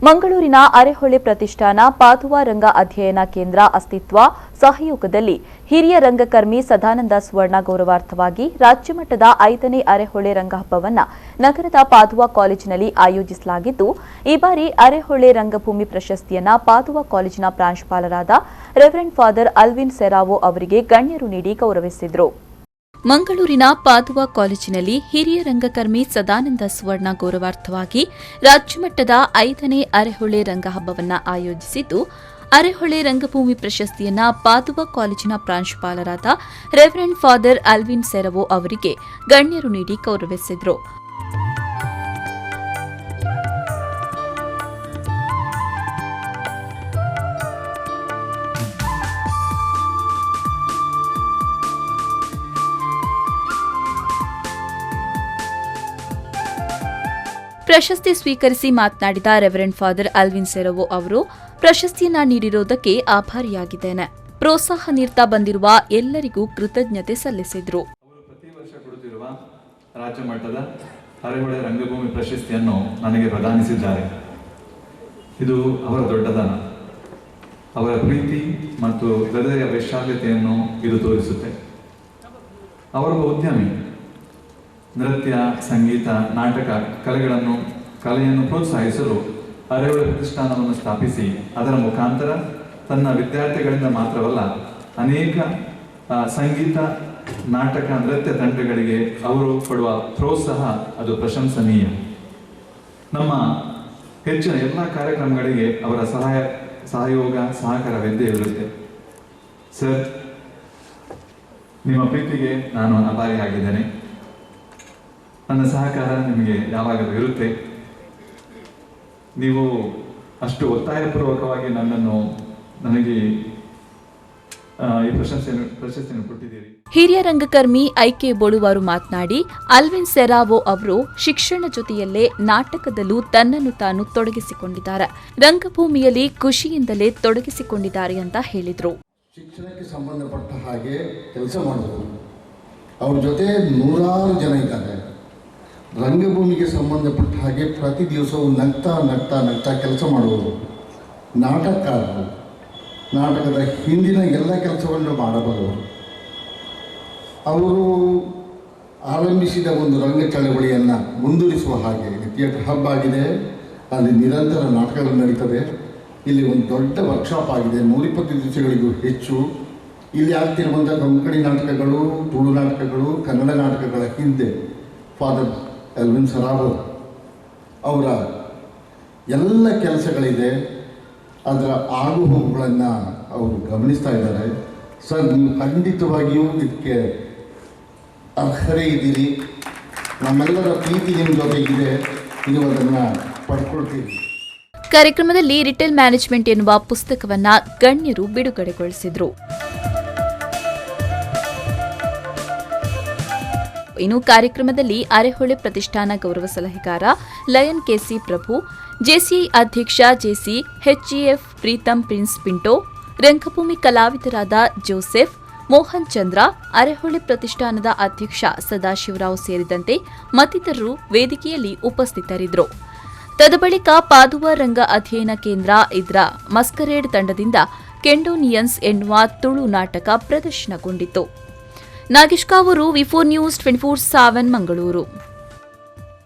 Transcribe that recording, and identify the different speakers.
Speaker 1: ಮಂಗಳೂರಿನ ಅರೆಹೊಳೆ ಪ್ರತಿಷ್ಠಾನ ಪಾದುವಾ ರಂಗ ಅಧ್ಯಯನ ಕೇಂದ್ರ ಅಸ್ತಿತ್ವ ಸಹಯೋಗದಲ್ಲಿ ಹಿರಿಯ ರಂಗಕರ್ಮಿ ಸದಾನಂದ ಸುವರ್ಣ ಗೌರವಾರ್ಥವಾಗಿ ರಾಜ್ಯಮಟ್ಟದ 5ನೇ ಅರೆಹೊಳೆ ರಂಗಹಬ್ಬವನ್ನು ನಗರದ ಪಾದುವಾ ಕಾಲೇಜಿನಲ್ಲಿ ಆಯೋಜಿಸಲಾಗಿದ್ದು, ಈ ಬಾರಿ ಅರೆಹೊಳೆ ರಂಗಭೂಮಿ ಪ್ರಶಸ್ತಿಯನ್ನು ಪಾದುವಾ ಕಾಲೇಜಿನ ಪ್ರಾಂಶುಪಾಲರಾದ ರೆವರೆಂಡ್ ಫಾದರ್ ಅಲ್ವಿನ್ ಸೆರಾವೋ ಅವರಿಗೆ ಗಣ್ಯರು ನೀಡಿ ಗೌರವಿಸಿದರು. ಮಂಗಳೂರಿನ ಪಾದುವಾ ಕಾಲೇಜಿನಲ್ಲಿ ಹಿರಿಯ ರಂಗಕರ್ಮಿ ಸದಾನಂದ ಸುವರ್ಣ ಗೌರವಾರ್ಥವಾಗಿ ರಾಜ್ಯಮಟ್ಟದ 5ನೇ ಅರೆಹೊಳೆ ರಂಗಹಬ್ಬವನ್ನು ಆಯೋಜಿಸಿದ್ದು, ಅರೆಹೊಳೆ ರಂಗಭೂಮಿ ಪ್ರಶಸ್ತಿಯನ್ನು ಪಾದುವಾ ಕಾಲೇಜಿನ ಪ್ರಾಂಶುಪಾಲರಾದ ರೆವರೆಂಡ್ ಫಾದರ್ ಅಲ್ವಿನ್ ಸೆರಾವೋ ಅವರಿಗೆ ಗಣ್ಯರು ನೀಡಿ ಗೌರವಿಸಿದರು. ಪ್ರಶಸ್ತಿ ಸ್ವೀಕರಿಸಿ ಮಾತನಾಡಿದ ರೆವರೆಂಡ್ ಫಾದರ್ ಅಲ್ವಿನ್ ಸೆರಾವೋ ಅವರು, ಪ್ರಶಸ್ತಿಯನ್ನ ನೀಡಿರುವುದಕ್ಕೆ ಆಭಾರಿಯಾಗಿದ್ದೇನೆ. ಪ್ರೋತ್ಸಾಹ ನೀಡ್ತಾ ಬಂದಿರುವ ಎಲ್ಲರಿಗೂ ಕೃತಜ್ಞತೆ ಸಲ್ಲಿಸಿದರು.
Speaker 2: ಪ್ರತಿ ವರ್ಷ ಕೊಡುತ್ತಿರುವ ರಾಜ್ಯ ಮಟ್ಟದ ಅರೆಹೊಳೆ ರಂಗಭೂಮಿ ಪ್ರಶಸ್ತಿಯನ್ನು ನನಗೆ ಪ್ರದಾನಿಸಿದ್ದಾರೆ. ಇದು ಅವರ ದೊಡ್ಡತನ, ಅವರ ಪ್ರೀತಿ ಮತ್ತು ಹೃದಯ ವೈಶಾಲ್ಯತೆಯನ್ನು ಇದು ತೋರಿಸುತ್ತೆ. ಅವರೊಬ್ಬ ಉದ್ಯಮಿ. ನೃತ್ಯ, ಸಂಗೀತ, ನಾಟಕ ಕಲೆಯನ್ನು ಪ್ರೋತ್ಸಾಹಿಸಲು ಅರೆಹೊಳೆ ಪ್ರತಿಷ್ಠಾನವನ್ನು ಸ್ಥಾಪಿಸಿ ಅದರ ಮುಖಾಂತರ ತನ್ನ ವಿದ್ಯಾರ್ಥಿಗಳಿಂದ ಮಾತ್ರವಲ್ಲ ಅನೇಕ ಸಂಗೀತ, ನಾಟಕ, ನೃತ್ಯ ತಂಡಗಳಿಗೆ ಅವರು ಕೊಡುವ ಪ್ರೋತ್ಸಾಹ ಅದು ಪ್ರಶಂಸನೀಯ. ನಮ್ಮ ಹೆಚ್ಚಿನ ಎಲ್ಲ ಕಾರ್ಯಕ್ರಮಗಳಿಗೆ ಅವರ ಸಹಯೋಗ ಸಹಕಾರವಿದ್ದೇ ಇರುತ್ತೆ. ಸರ್, ನಿಮ್ಮ ಪ್ರೀತಿಗೆ ನಾನು ಆಭಾರಿಯಾಗಿದ್ದೇನೆ. ನನ್ನ ಸಹಕಾರ ನಿಮಗೆ ಯಾವಾಗಲೂ ಇರುತ್ತೆ. ನೀವು ಅಷ್ಟು ಒತ್ತಾಯಪೂರ್ವಕವಾಗಿ ನನಗೆ ಈ ಪ್ರಶಸ್ತಿಯನ್ನು ಕೊಟ್ಟಿದ್ದೀರಿ.
Speaker 1: ಹಿರಿಯ ರಂಗಕರ್ಮಿ ಐಕೆ ಬೋಳುವಾರು ಮಾತನಾಡಿ, ಅಲ್ವಿನ್ ಸೆರಾವೋ ಅವರು ಶಿಕ್ಷಣ ಜೊತೆಯಲ್ಲೇ ನಾಟಕದಲ್ಲೂ ತನ್ನನ್ನು ತಾನು ತೊಡಗಿಸಿಕೊಂಡಿದ್ದಾರೆ. ರಂಗಭೂಮಿಯಲ್ಲಿ ಖುಷಿಯಿಂದಲೇ ತೊಡಗಿಸಿಕೊಂಡಿದ್ದಾರೆ ಅಂತ ಹೇಳಿದರು.
Speaker 3: ಶಿಕ್ಷಣಕ್ಕೆ ಸಂಬಂಧಪಟ್ಟ ಹಾಗೆ ಕೆಲಸ ಮಾಡುವುದು, ಅವ್ರ ಜೊತೆ 100 ಜನ ಇದ್ದಾರೆ. ರಂಗಭೂಮಿಗೆ ಸಂಬಂಧಪಟ್ಟ ಹಾಗೆ ಪ್ರತಿ ದಿವಸವೂ ನಗ್ತಾ ಕೆಲಸ ಮಾಡುವುದು. ನಾಟಕಕಾರರು, ನಾಟಕದ ಹಿಂದಿನ ಎಲ್ಲ ಕೆಲಸವನ್ನು ಮಾಡಬಲ್ಲವರು. ಅವರು ಆರಂಭಿಸಿದ ಒಂದು ರಂಗ ಚಳವಳಿಯನ್ನು ಮುಂದುವರಿಸುವ ಹಾಗೆ ಥಿಯೇಟರ್ ಹಬ್ ಆಗಿದೆ. ಅಲ್ಲಿ ನಿರಂತರ ನಾಟಕಗಳು ನಡೀತದೆ. ಇಲ್ಲಿ ಒಂದು ದೊಡ್ಡ ವರ್ಕ್ಶಾಪ್ ಆಗಿದೆ. 120 ದಿವಸಗಳಿಗೂ ಹೆಚ್ಚು ಇಲ್ಲಿ ಆಗ್ತಿರುವಂಥ ಕೊಂಕಣಿ ನಾಟಕಗಳು, ತುಳು ನಾಟಕಗಳು, ಕನ್ನಡ ನಾಟಕಗಳ ಹಿಂದೆ ಫಾದರ್ ಅಲ್ವಿನ್ ಸೆರಾವೋ ಅವರ ಎಲ್ಲ ಕೆಲಸಗಳಿದೆ. ಅದರ ಆಗುಹೋಗುಗಳನ್ನು ಅವರು ಗಮನಿಸ್ತಾ ಇದ್ದಾರೆ. ಸರ್, ನೀವು ಖಂಡಿತವಾಗಿಯೂ ಇದಕ್ಕೆ ಅರ್ಹರೇ ಇದ್ದೀರಿ. ನಮ್ಮೆಲ್ಲರ ಪ್ರೀತಿ ನಿಮ್ಮ ಜೊತೆಗಿದೆ. ನೀವು ಅದನ್ನು ಪಡ್ಕೊಳ್ತೀರಿ.
Speaker 1: ಕಾರ್ಯಕ್ರಮದಲ್ಲಿ ರಿಟೇಲ್ ಮ್ಯಾನೇಜ್ಮೆಂಟ್ ಎನ್ನುವ ಪುಸ್ತಕವನ್ನು ಗಣ್ಯರು ಬಿಡುಗಡೆಗೊಳಿಸಿದರು. ಇನ್ನು ಕಾರ್ಯಕ್ರಮದಲ್ಲಿ ಅರೆಹೊಳೆ ಪ್ರತಿಷ್ಠಾನ ಗೌರವ ಸಲಹೆಗಾರ ಲಯನ್ ಕೆಸಿ ಪ್ರಭು, ಜೆಸಿಐ ಅಧ್ಯಕ್ಷ ಜೆಸಿ ಎಚ್ಇಎಫ್ ಪ್ರೀತಂ ಪ್ರಿನ್ಸ್ ಪಿಂಟೋ, ರಂಗಭೂಮಿ ಕಲಾವಿದರಾದ ಜೋಸೆಫ್, ಮೋಹನ್ ಚಂದ್ರ, ಅರೆಹೊಳೆ ಪ್ರತಿಷ್ಠಾನದ ಅಧ್ಯಕ್ಷ ಸದಾಶಿವರಾವ್ ಸೇರಿದಂತೆ ಮತ್ತಿತರರು ವೇದಿಕೆಯಲ್ಲಿ ಉಪಸ್ಥಿತರಿದ್ದರು. ತದಬಳಿಕ ಪಾದುವಾ ರಂಗ ಅಧ್ಯಯನ ಕೇಂದ್ರ ಇದರ ಮಸ್ಕರೇಡ್ ತಂಡದಿಂದ ಕೆಂಡೋನಿಯನ್ಸ್ ಎನ್ನುವ ತುಳು ನಾಟಕ ಪ್ರದರ್ಶನಗೊಂಡಿತು. ನಾಗೇಶ್ ಕಾವೂರು, ವಿ4 ನ್ಯೂಸ್ 24/7 ಮಂಗಳೂರು.